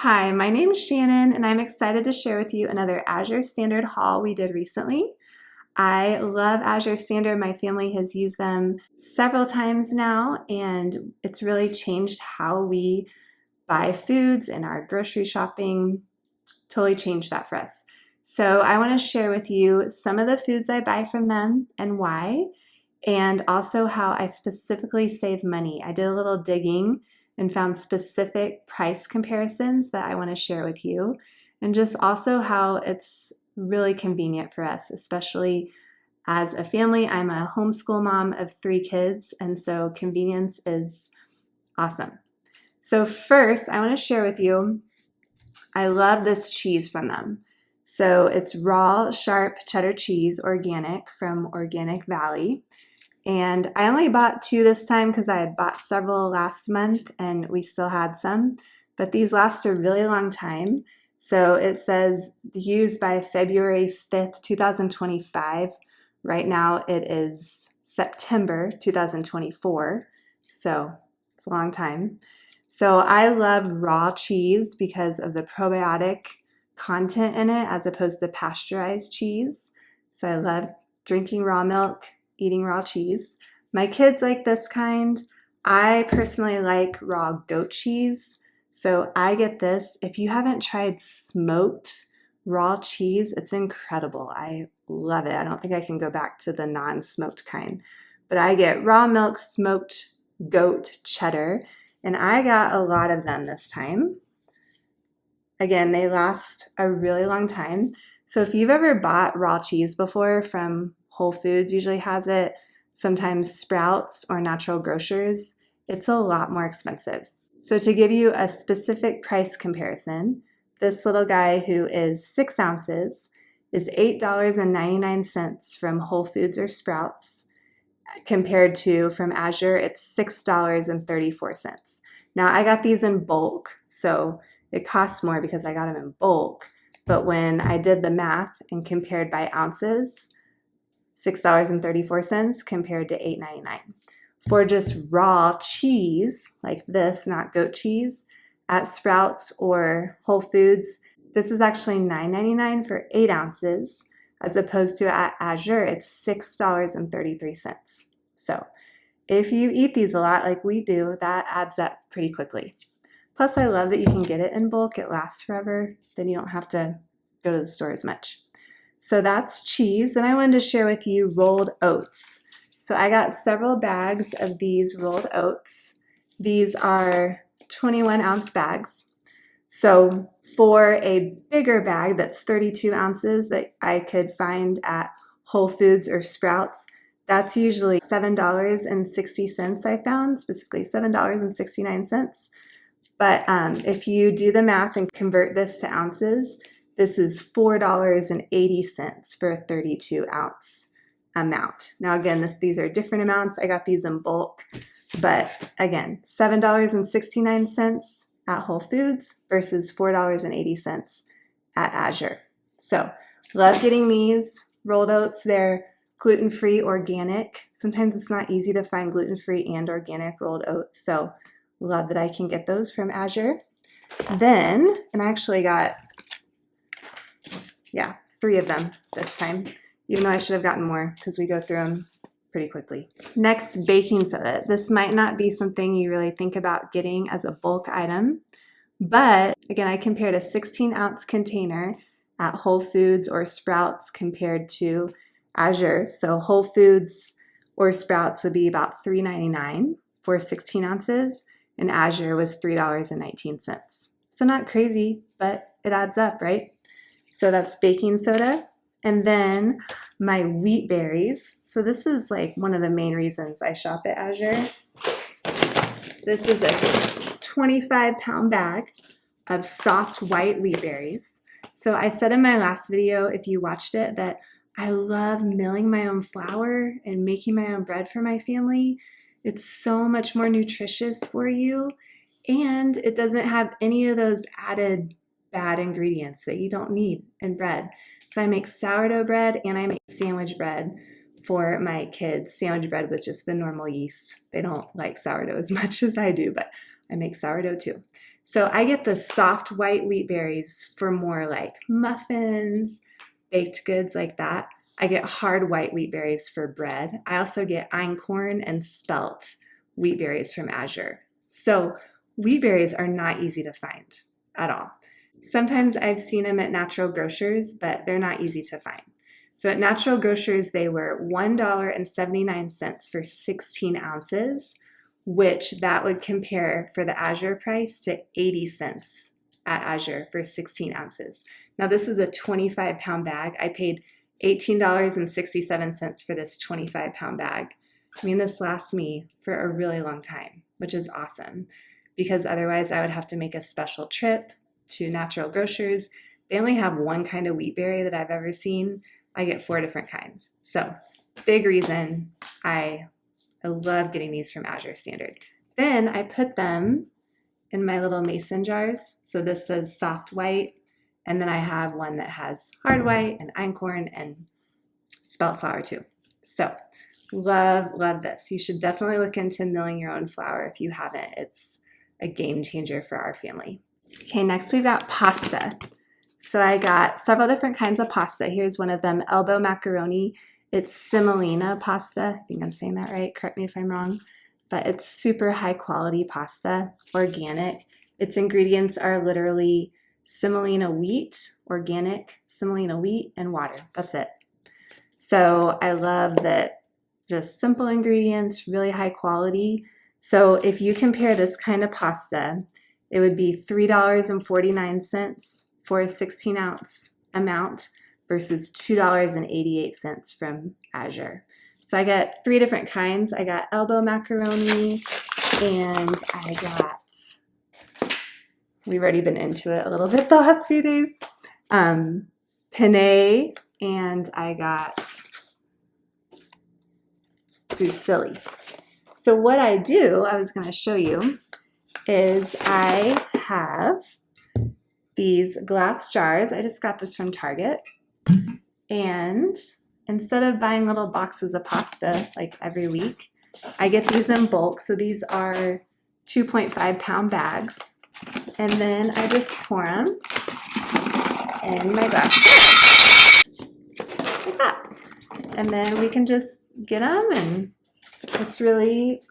Hi, my name is Shannon, and I'm excited to share with you another Azure Standard haul we did recently. I love Azure Standard. My family has used them several times now, and it's really changed how we buy foods and our grocery shopping. Totally changed that for us. So I want to share with you some of the foods I buy from them and why, and also how I specifically save money. I did a little digging and found specific price comparisons that I want to share with you, and just also how it's really convenient for us, especially as a family. I'm a homeschool mom of 3 kids, and so convenience is awesome. So first, I want to share with you, I love this cheese from them. So it's raw, sharp cheddar cheese, organic from Organic Valley. And I only bought 2 this time because I had bought several last month and we still had some. But these last a really long time. So it says used by February 5th, 2025. Right now it is September 2024. So it's a long time. So I love raw cheese because of the probiotic content in it as opposed to pasteurized cheese. So I love drinking raw milk, eating raw cheese. My kids like this kind. I personally like raw goat cheese. So I get this. If you haven't tried smoked raw cheese, it's incredible. I love it. I don't think I can go back to the non-smoked kind. But I get raw milk smoked goat cheddar. And I got a lot of them this time. Again, they last a really long time. So if you've ever bought raw cheese before from Whole Foods, usually has it, sometimes Sprouts or Natural Grocers, it's a lot more expensive. So to give you a specific price comparison, this little guy who is 6 ounces is $8.99 from Whole Foods or Sprouts, compared to from Azure, it's $6.34. Now I got these in bulk, so it costs more because I got them in bulk. But when I did the math and compared by ounces, $6.34 compared to $8.99. For just raw cheese, like this, not goat cheese, at Sprouts or Whole Foods, this is actually $9.99 for 8 ounces. As opposed to at Azure, it's $6.33. So if you eat these a lot like we do, that adds up pretty quickly. Plus, I love that you can get it in bulk. It lasts forever. Then you don't have to go to the store as much. So that's cheese. Then I wanted to share with you rolled oats. So I got several bags of these rolled oats. These are 21-ounce bags. So for a bigger bag that's 32 ounces that I could find at Whole Foods or Sprouts, that's usually $7.60 I found, specifically $7.69. But if you do the math and convert this to ounces, this is $4.80 for a 32-ounce amount. Now again, these are different amounts. I got these in bulk. But again, $7.69 at Whole Foods versus $4.80 at Azure. So love getting these rolled oats. They're gluten-free, organic. Sometimes it's not easy to find gluten-free and organic rolled oats. So love that I can get those from Azure. Then, and I actually got, 3 of them this time, even though I should have gotten more because we go through them pretty quickly. Next, baking soda. This might not be something you really think about getting as a bulk item, but again, I compared a 16-ounce container at Whole Foods or Sprouts compared to Azure. So Whole Foods or Sprouts would be about $3.99 for 16 ounces, and Azure was $3.19. So not crazy, but it adds up, right? So that's baking soda. And then my wheat berries. So this is like one of the main reasons I shop at Azure. This is a 25-pound bag of soft white wheat berries. So I said in my last video, if you watched it, that I love milling my own flour and making my own bread for my family. It's so much more nutritious for you, and it doesn't have any of those added bad ingredients that you don't need in bread. So I make sourdough bread and I make sandwich bread for my kids. Sandwich bread with just the normal yeast. They don't like sourdough as much as I do, but I make sourdough too. So I get the soft white wheat berries for more like muffins, baked goods like that. I get hard white wheat berries for bread. I also get einkorn and spelt wheat berries from Azure. So wheat berries are not easy to find at all. Sometimes I've seen them at Natural Grocers, but they're not easy to find. So at Natural Grocers, they were $1.79 for 16 ounces, which that would compare for the Azure price to 80 cents at Azure for 16 ounces. Now this is a 25-pound bag. I paid $18.67 for this 25-pound bag. I mean, this lasts me for a really long time, which is awesome, because otherwise I would have to make a special trip to Natural Grocers. They only have one kind of wheat berry that I've ever seen. I get 4 different kinds. So big reason I love getting these from Azure Standard. Then I put them in my little mason jars. So this says soft white, and then I have one that has hard white and einkorn and spelt flour too. So love this. You should definitely look into milling your own flour if you haven't. It's a game changer for our family. Okay, next we've got pasta. So I got several different kinds of pasta. Here's one of them, elbow macaroni. It's semolina pasta. I think I'm saying that right. Correct me if I'm wrong. But it's super high quality pasta, organic. Its ingredients are literally semolina wheat, organic semolina wheat, and water. That's it. So I love that, just simple ingredients, really high quality. So if you compare this kind of pasta, it would be $3.49 for a 16-ounce amount versus $2.88 from Azure. So I got 3 different kinds. I got elbow macaroni, and I got, we've already been into it a little bit the last few days, penne, and I got fusilli. So what I do, I was going to show you, is I have these glass jars. I just got this from Target. And instead of buying little boxes of pasta like every week, I get these in bulk. So these are 2.5-pound bags. And then I just pour them in my glass like that. And then we can just get them, and it's really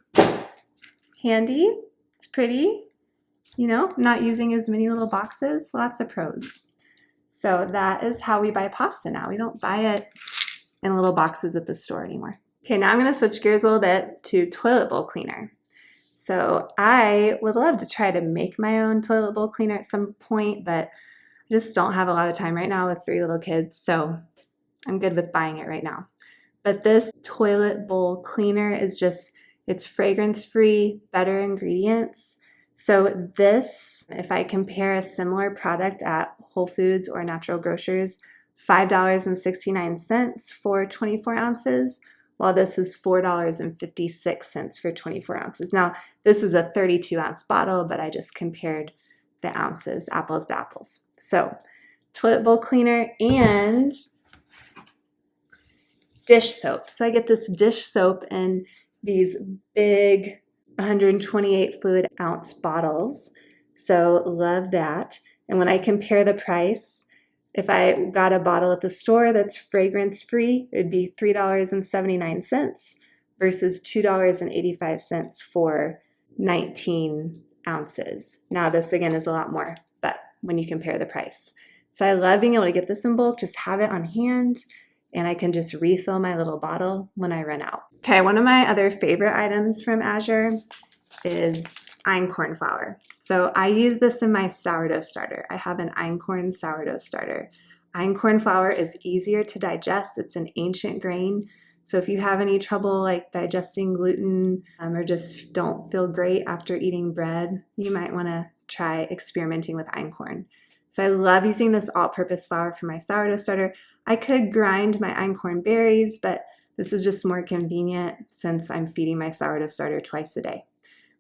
handy. It's pretty, you know, not using as many little boxes, lots of pros. So that is how we buy pasta now. We don't buy it in little boxes at the store anymore. Okay, now I'm going to switch gears a little bit to toilet bowl cleaner. So I would love to try to make my own toilet bowl cleaner at some point, but I just don't have a lot of time right now with 3 little kids, so I'm good with buying it right now. But this toilet bowl cleaner is just, it's fragrance-free, better ingredients. So this, if I compare a similar product at Whole Foods or Natural Grocers, $5.69 for 24 ounces, while this is $4.56 for 24 ounces. Now, this is a 32-ounce bottle, but I just compared the ounces, apples to apples. So, toilet bowl cleaner and dish soap. So I get this dish soap in these big 128 fluid ounce bottles. So love that. And when I compare the price, if I got a bottle at the store that's fragrance free, it'd be $3.79 versus $2.85 for 19 ounces. Now this again is a lot more, but when you compare the price. So I love being able to get this in bulk, just have it on hand, and I can just refill my little bottle when I run out. Okay, one of my other favorite items from Azure is Einkorn flour. So I use this in my sourdough starter. I have an Einkorn sourdough starter. Einkorn flour is easier to digest. It's an ancient grain. So if you have any trouble like digesting gluten or just don't feel great after eating bread, you might want to try experimenting with Einkorn. So I love using this all-purpose flour for my sourdough starter. I could grind my einkorn berries, but this is just more convenient since I'm feeding my sourdough starter twice a day.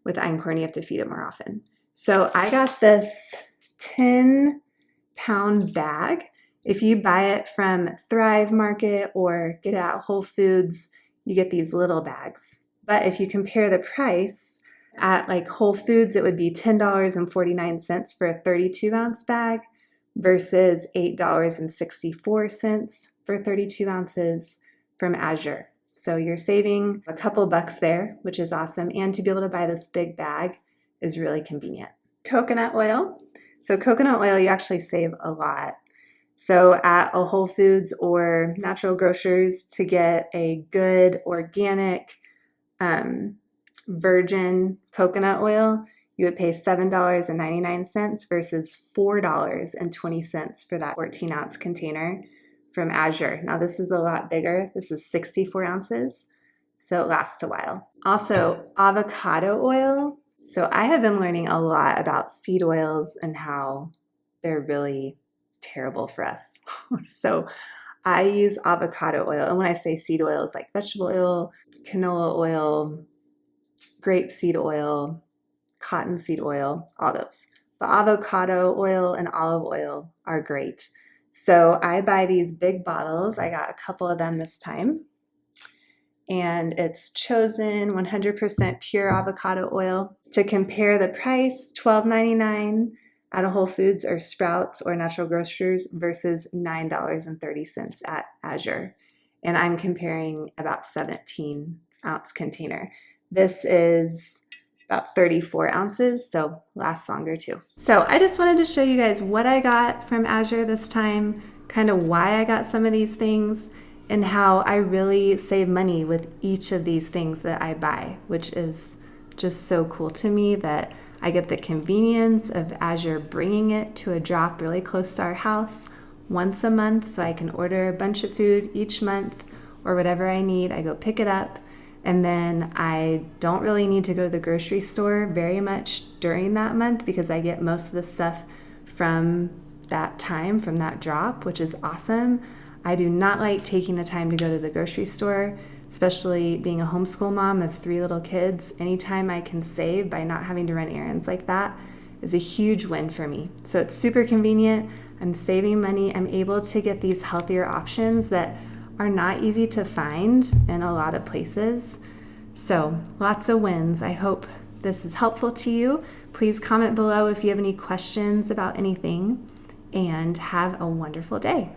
With einkorn, you have to feed it more often. So I got this 10-pound bag. If you buy it from Thrive Market or get it at Whole Foods, you get these little bags. But if you compare the price, At like Whole Foods, it would be $10.49 for a 32-ounce bag versus $8.64 for 32 ounces from Azure. So you're saving a couple bucks there, which is awesome. And to be able to buy this big bag is really convenient. Coconut oil. So coconut oil, you actually save a lot. So at a Whole Foods or Natural Grocers, to get a good organic virgin coconut oil, you would pay $7.99 versus $4.20 for that 14-ounce container from Azure. Now this is a lot bigger. This is 64 ounces, so it lasts a while. Also, avocado oil. So I have been learning a lot about seed oils and how they're really terrible for us. So I use avocado oil. And when I say seed oils, like vegetable oil, canola oil, grapeseed oil, cottonseed oil, all those. But avocado oil and olive oil are great. So I buy these big bottles. I got a couple of them this time. And it's chosen 100% pure avocado oil. To compare the price, $12.99 at a Whole Foods or Sprouts or Natural Grocers versus $9.30 at Azure. And I'm comparing about 17-ounce container. This is about 34 ounces, so lasts longer too. So I just wanted to show you guys what I got from Azure this time, kind of why I got some of these things, and how I really save money with each of these things that I buy, which is just so cool to me that I get the convenience of Azure bringing it to a drop really close to our house once a month, so I can order a bunch of food each month or whatever I need. I go pick it up, and then I don't really need to go to the grocery store very much during that month because I get most of the stuff from that time, from that drop, which is awesome. I do not like taking the time to go to the grocery store, especially being a homeschool mom of 3 little kids. Anytime I can save by not having to run errands like that is a huge win for me. So it's super convenient. I'm saving money. I'm able to get these healthier options that are not easy to find in a lot of places. So lots of wins. I hope this is helpful to you. Please comment below if you have any questions about anything, and have a wonderful day.